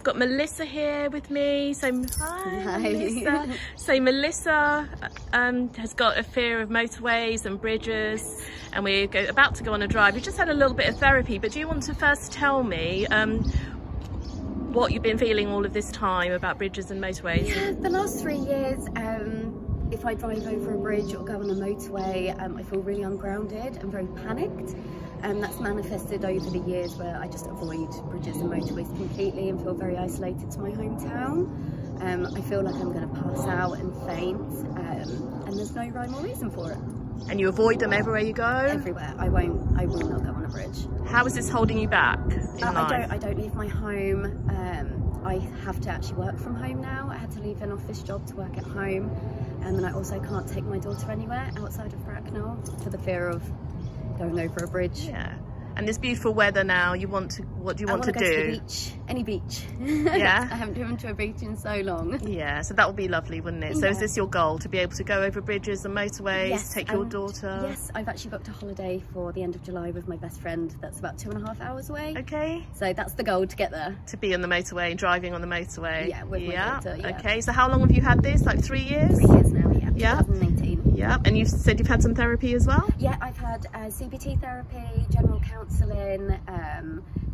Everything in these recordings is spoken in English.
got Melissa here with me. So hi. Melissa. So Melissa has got a fear of motorways and bridges, and we're about to go on a drive. We just had a little bit of therapy, but do you want to first tell me what you've been feeling all of this time about bridges and motorways? Yeah, the last 3 years, if I drive over a bridge or go on a motorway, I feel really ungrounded and very panicked. That's manifested over the years where I just avoid bridges and motorways completely and feel very isolated to my hometown. I feel like I'm going to pass out and faint, and there's no rhyme or reason for it. And you avoid them everywhere you go? Everywhere. I will not go on a bridge. How is this holding you back in life? I don't leave my home. I have to actually work from home now. I had to leave an office job to work at home, and I also can't take my daughter anywhere outside of Bracknell for the fear of going over a bridge. Yeah. And this beautiful weather now, what do you want to do? I want to go to the beach, any beach. Yeah. I haven't driven to a beach in so long. Yeah, so that would be lovely, wouldn't it? So is this your goal, to be able to go over bridges and motorways, yes, take your daughter? Yes, I've actually booked a holiday for the end of July with my best friend. That's about 2.5 hours away. Okay. So that's the goal, to get there. To be on the motorway and driving on the motorway. Yeah, with my daughter, yeah. Okay, so how long have you had this? Like 3 years? 3 years now, yeah. Yeah. 2018. Yeah, and you've said you've had some therapy as well? Yeah, I've had CBT therapy, general counselling,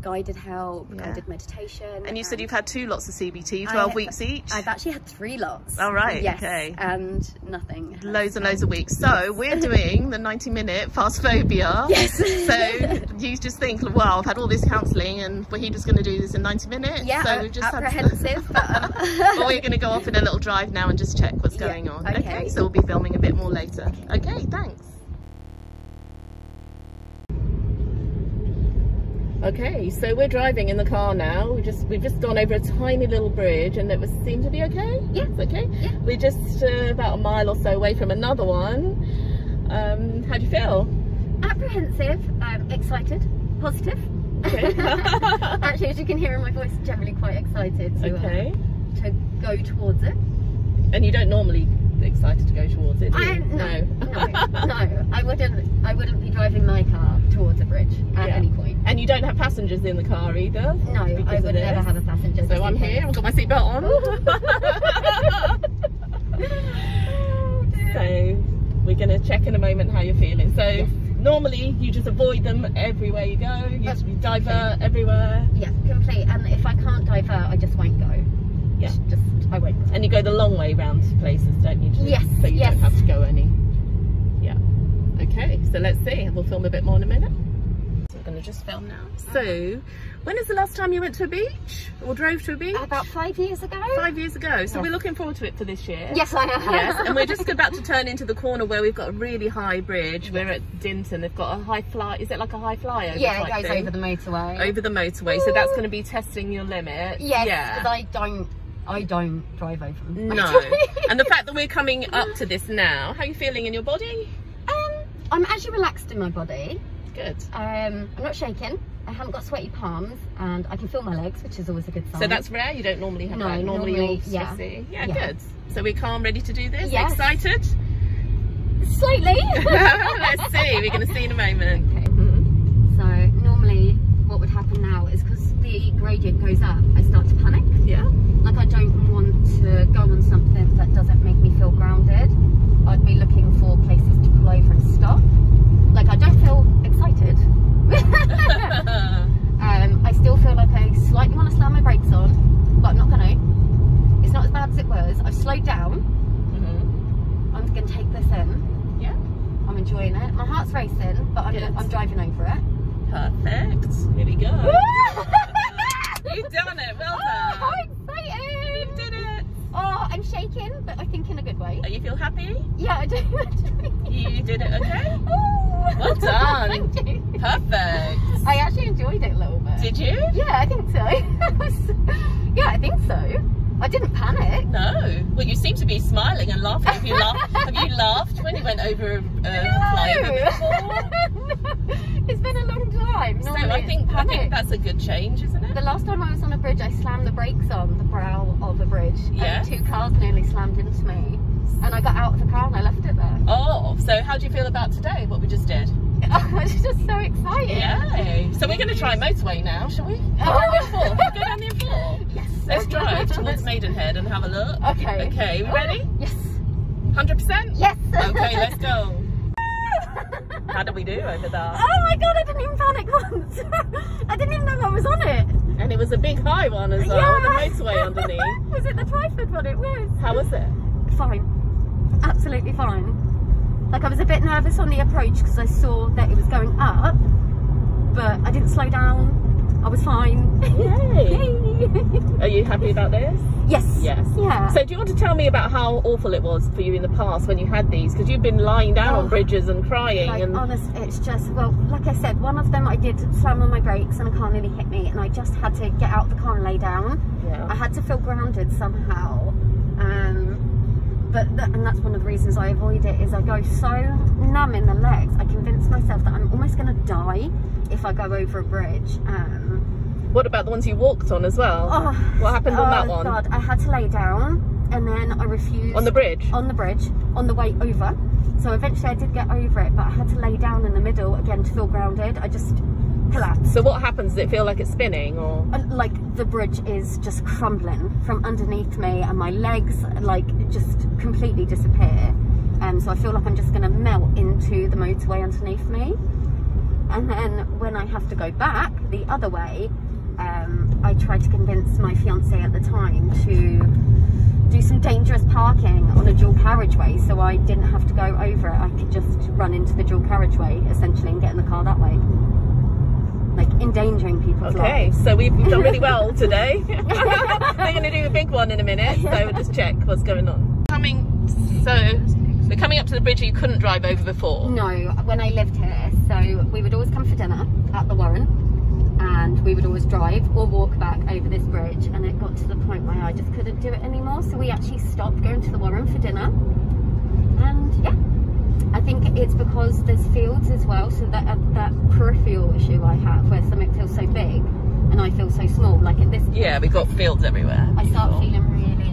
guided help, guided meditation. And you said you've had 2 lots of CBT, 12 weeks each? I've actually had 3 lots. All right, yes, okay. And nothing. Loads and loads of weeks. So we're doing the 90-minute fast phobia. Yes. So you just think, wow, I've had all this counselling and Wahida's going to do this in 90 minutes. Yeah, so we've just apprehensive. But we're going to go off in a little drive now and just check what's going on. Okay, so we'll be filming a bit more later. Okay, thanks. Okay, so we're driving in the car now. We've just gone over a tiny little bridge, and it seemed to be okay. Yeah, it's okay. Yeah. We're just about a mile or so away from another one. How do you feel? Apprehensive, excited, positive. Okay. Actually, as you can hear in my voice, generally quite excited to go towards it. And you don't normally excited to go towards it, do you? No, I wouldn't be driving my car towards a bridge at any point. And you don't have passengers in the car either? No, I would never have a passenger. So I'm here, I've got my seatbelt on. So we're going to check in a moment how you're feeling. So normally you just avoid them everywhere you go, you divert everywhere. Yeah, complete. And if I can't divert, I just won't go. Yeah. I won't go. And you go the long way round places, don't you? Yes. So you don't have to go any. Yeah. Okay, so let's see. We'll film a bit more in a minute. So we're going to just film now. So, when is the last time you went to a beach or drove to a beach? About 5 years ago. 5 years ago. So we're looking forward to it for this year. Yes, I am. Yes, and we're just about to turn into the corner where we've got a really high bridge. We're at Dinton. They've got a high fly. Is it like a high flyover? Yeah, it goes over the motorway. Over the motorway. So that's going to be testing your limit. Yes, because I don't drive over them. No. And the fact that we're coming up to this now, how are you feeling in your body? I'm actually relaxed in my body. Good. I'm not shaking. I haven't got sweaty palms, and I can feel my legs, which is always a good sign. So that's rare? You don't normally have that? Normally you're stressy? Yeah, good. So we're calm, ready to do this? Yes. Excited? Slightly. Let's see. We're going to see in a moment. Okay. So normally what would happen now is, because the gradient goes up, I start to panic. Yeah. Like, I don't want to go on something that doesn't make me feel grounded. I'd be looking for places to pull over and stop. Like, I don't feel excited. I still feel like I slightly want to slam my brakes on, but I'm not gonna. It's not as bad as it was. I've slowed down. I'm gonna take this in. Yeah. I'm enjoying it. My heart's racing, but I'm driving over it. Perfect. Here we go. You've done it. Well done. Oh, I'm excited. You did it. Oh, I'm shaking, but I think in a good way. You feel happy? Yeah, I do. You did it okay? Oh, well done. Thank you. Perfect. I actually enjoyed it a little bit. Did you? Yeah, I think so. Yeah, I think so. I didn't panic. No. Well, you seem to be smiling and laughing. Have you laughed when you went over a flyover before? No. It's been a long time. So I think that's a good change, isn't it? The last time I was on a bridge, I slammed the brakes on the brow of a bridge. Yes. And 2 cars nearly slammed into me. And I got out of the car and I left it there. Oh, so how do you feel about today, what we just did? I was just so excited. Yay. So we're going to try Motorway now, shall we? Go down the M4. Go down the M4. Yes. Let's drive towards Maidenhead and have a look. Okay. Okay, you ready? Yes. 100%? Yes. Okay, let's go. How did we do over there? Oh my god, I didn't even panic once. I didn't even know I was on it. And it was a big high one as well, Yeah. with the motorway underneath. Was it the Twyford one? It was. How was it? Fine. Absolutely fine. Like, I was a bit nervous on the approach because I saw that it was going up, but I didn't slow down. I was fine. Yay. Are you happy about this? Yes. Yes. Yeah. So do you want to tell me about how awful it was for you in the past when you had these? Because you've been lying down on bridges and crying. Like, and honest, it's just, well, like I said, one of them I did slam on my brakes and a car nearly hit me, and I just had to get out of the car and lay down. Yeah. I had to feel grounded somehow. And that's one of the reasons I avoid it, is I go so numb in the legs. I convince myself that I'm almost going to die if I go over a bridge. What about the ones you walked on as well? What happened on that one? God, I had to lay down, and then I refused. On the bridge? On the bridge, on the way over. So eventually I did get over it, but I had to lay down in the middle again to feel grounded. I just collapsed. So what happens? Does it feel like it's spinning, or? Like the bridge is just crumbling from underneath me, and my legs like just completely disappear. So I feel like I'm just going to melt into the motorway underneath me. And then when I have to go back the other way, I tried to convince my fiance at the time to do some dangerous parking on a dual carriageway, so I didn't have to go over it. I could just run into the dual carriageway essentially and get in the car that way, like endangering people's lives. So we've done really well today. We're going to do a big one in a minute, so we'll just check what's going on. We're coming up to the bridge you couldn't drive over before. No, when I lived here, so we would always come for dinner at the Warren, and we would always drive or walk back over this bridge, and it got to the point where I just couldn't do it anymore, so we actually stopped going to the Warren for dinner. And yeah, I think it's because there's fields as well, so that peripheral issue I have where something feels so big and I feel so small, like at this point, yeah, we've got fields everywhere. I start feeling really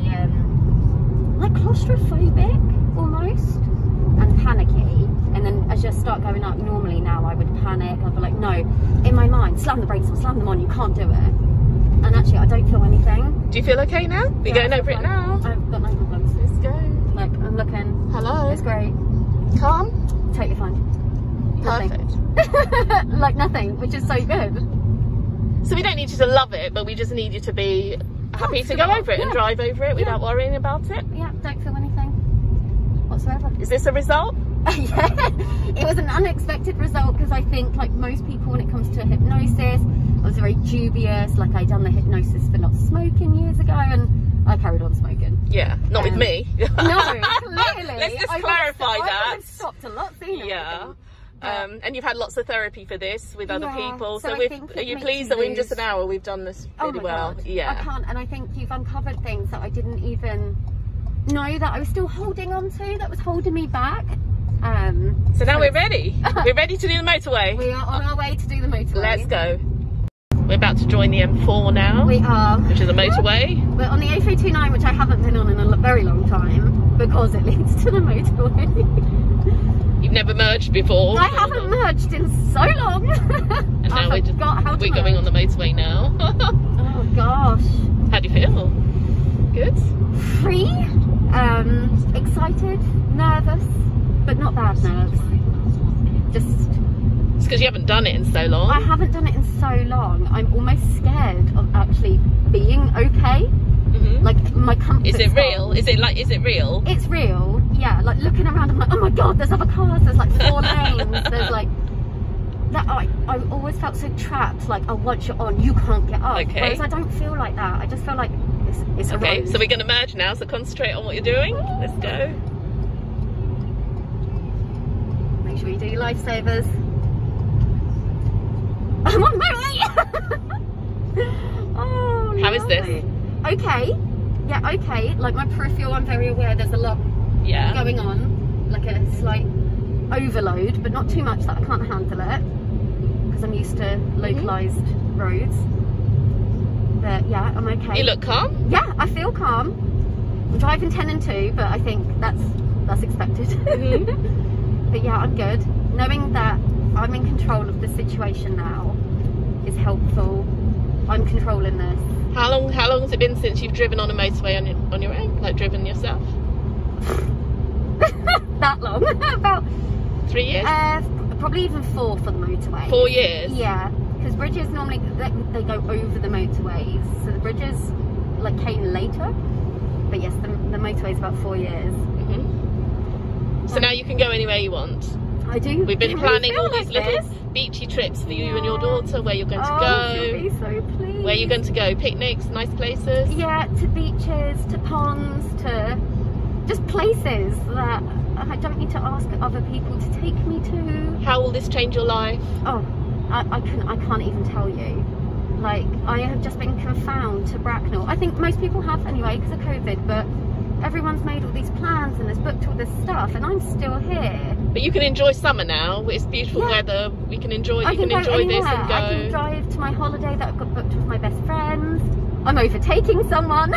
like claustrophobic almost, and panicky. And then as you start going up, normally now I would panic. I'd be like, no, in my mind, slam the brakes on, slam them on, you can't do it. And actually I don't feel anything. Do you feel okay now? We're going over it now. I've got no problems. Let's go. Like, I'm looking. Hello. It's great. Calm? Totally fine. Perfect. Nothing. Like nothing, which is so good. So we don't need you to love it, but we just need you to be happy to go over it and drive over it without worrying about it. Yeah, don't feel anything whatsoever. Is this a result? Yeah, it was an unexpected result, because I think, like most people, when it comes to hypnosis, I was very dubious. Like, I'd done the hypnosis for not smoking years ago, and I carried on smoking. Yeah, not with me. No, clearly. Let's just clarify that. I would have stopped a lot sooner. Yeah. And you've had lots of therapy for this with other people. So, I think are you pleased that in just an hour we've done this really well? God. Yeah. I can't, and I think you've uncovered things that I didn't even know that I was still holding on to, that was holding me back. So now we're ready. We're ready to do the motorway. We are on our way to do the motorway. Let's go. We're about to join the M4 now. We are. Which is a motorway. We're on the A329, which I haven't been on in a very long time, because it leads to the motorway. You've never merged before. I haven't merged in so long. And now we're going on the motorway now. Oh gosh. How do you feel? Good? Free, excited, nervous, but not bad nerves. Just... It's because you haven't done it in so long. I haven't done it in so long. I'm almost scared of actually being okay. Like, my comfort. Is it real? Is it real? It's real, yeah. Like, looking around, I'm like, oh my god, there's other cars, there's like 4 lanes, there's like that. I always felt so trapped, like, oh, once you're on, you can't get up. Okay. Whereas I don't feel like that. I just feel like it's okay. a road. So we're going to merge now, so concentrate on what you're doing. Let's go. Make sure you do your lifesavers. I'm on my way. Oh, how is this? Okay, yeah, okay. Like, my peripheral, I'm very aware there's a lot going on, like a slight overload, but not too much that I can't handle it, because I'm used to localised roads. But yeah, I'm okay. You look calm? Yeah, I feel calm. I'm driving 10 and 2, but I think that's expected. But yeah, I'm good. Knowing that I'm in control of the situation now is helpful. I'm controlling this. How long has it been since you've driven on a motorway on your own? Like driven yourself? That long? About 3 years? Probably even 4 for the motorway. 4 years? Yeah, because bridges normally they go over the motorways, so the bridges like came later. But yes, the motorway's about 4 years. So now you can go anywhere you want. I do. We've been planning all like these little beachy trips for you and your daughter, where you're going to go. I'll be so pleased. Where you're going to go? Picnics, nice places? Yeah, to beaches, to ponds, to just places that I don't need to ask other people to take me to. How will this change your life? Oh, I can't even tell you. Like, I have just been confounded to Bracknell. I think most people have anyway because of COVID, but everyone's made all these plans and has booked all this stuff, and I'm still here. But you can enjoy summer now. It's beautiful weather. We can enjoy. You can enjoy this and go. I can drive to my holiday that I've got booked with my best friends. I'm overtaking someone,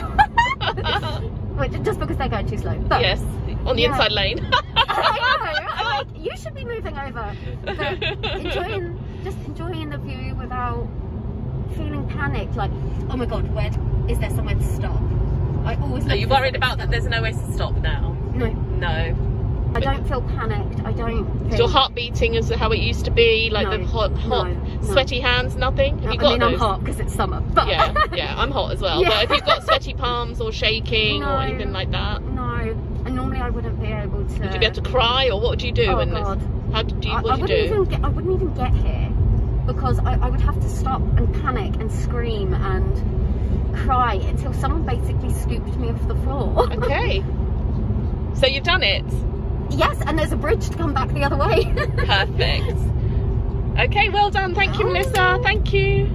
which just because they're going too slow. But yes, on the inside lane. I know. I'm like, you should be moving over. But just enjoying the view without feeling panicked. Like, oh my god, where is there somewhere to stop? I always. Are you worried about that? There's nowhere to stop now? No. No. I don't feel panicked. I don't. Is your heart beating as how it used to be? Like the hot, sweaty hands? Nothing. Have you got those? I'm hot because it's summer. But yeah, I'm hot as well. Yeah. But have you got sweaty palms or shaking or anything like that? No. And normally I wouldn't be able to. Would you be able to cry, or what would you do? Oh in god. This? How do you? What I do you do? I wouldn't even get here because I would have to stop and panic and scream and cry until someone basically scooped me off the floor. Okay. So you've done it? Yes, and there's a bridge to come back the other way. Perfect. Okay, well done. Thank you, Melissa. Thank you.